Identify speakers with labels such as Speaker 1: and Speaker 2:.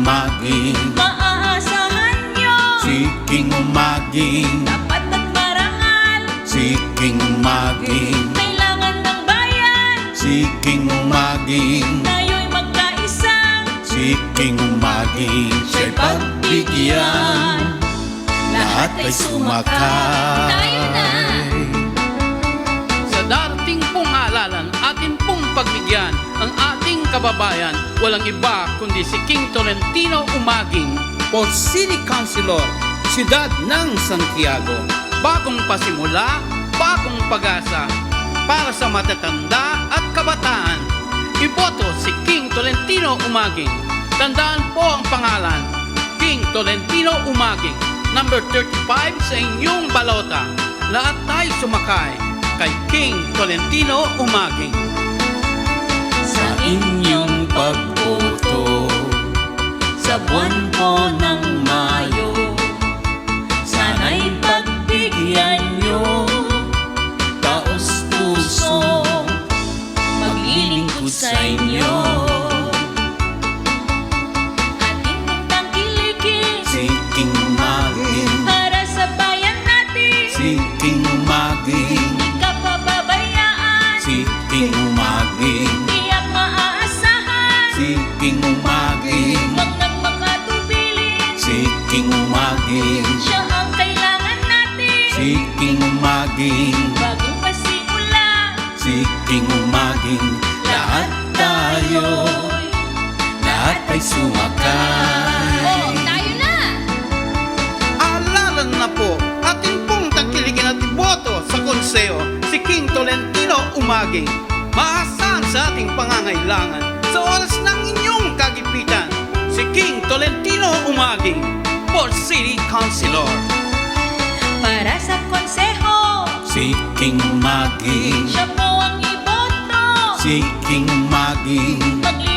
Speaker 1: Maging,
Speaker 2: maaasahan nyo.
Speaker 1: si King Maging,
Speaker 2: Tapat at marangal,
Speaker 1: si King Maging,
Speaker 2: kailangan ng bayan.
Speaker 1: si King Maging,
Speaker 2: Tayo'y magkaisa,
Speaker 1: si King Maging, siya'y pagbigyan, lahat ay sumakay.
Speaker 2: Tayo na.
Speaker 3: Sa darating pong halalan, atin pong pagbigyan ang ating kababayan. Walang iba kundi si King Tolentino Umaging,
Speaker 4: for City Councilor, Siyudad ng Santiago.
Speaker 3: bagong pasimula, bagong pag-asa para sa matatanda at kabataan. Iboto si King Tolentino Umaging. Tandaan po ang pangalan, King Tolentino Umaging, number 35 sa inyong balota. Lahat tayo sumakay kay King Tolentino Umaging.
Speaker 1: Sa inyong pagboto, sa buwan po ng Mayo, sana'y pagbigyan nyo, taos-puso, maglilingkod sa inyo.
Speaker 2: Ating tangkilikin
Speaker 1: Si King Maging,
Speaker 2: para sa bayan natin.
Speaker 1: si King Maging,
Speaker 2: Di ka pababayaan,
Speaker 1: si King Maging,
Speaker 2: tiyak maaasahan.
Speaker 1: si King Maging,
Speaker 2: Huwag nang makatubilin,
Speaker 1: si King Maging,
Speaker 2: siya ang kailangan natin.
Speaker 1: si King Maging,
Speaker 2: Bagong pasimula,
Speaker 1: si King Maging, lahat tayo, lahat ay sumakay.
Speaker 2: tayo na!
Speaker 3: Alalan na po, atin pong tangkiligin at iboto sa konseyo si King Tolentino Umaging. Maasahan sa ating pangangailangan sa oras ng inyong kagipitan, si King Tolentino Umaging, for City Councilor.
Speaker 2: Para sa konseho,
Speaker 1: Si King Maging,
Speaker 2: siya po ang iboto.
Speaker 1: si King Maging,
Speaker 2: Maglilingkod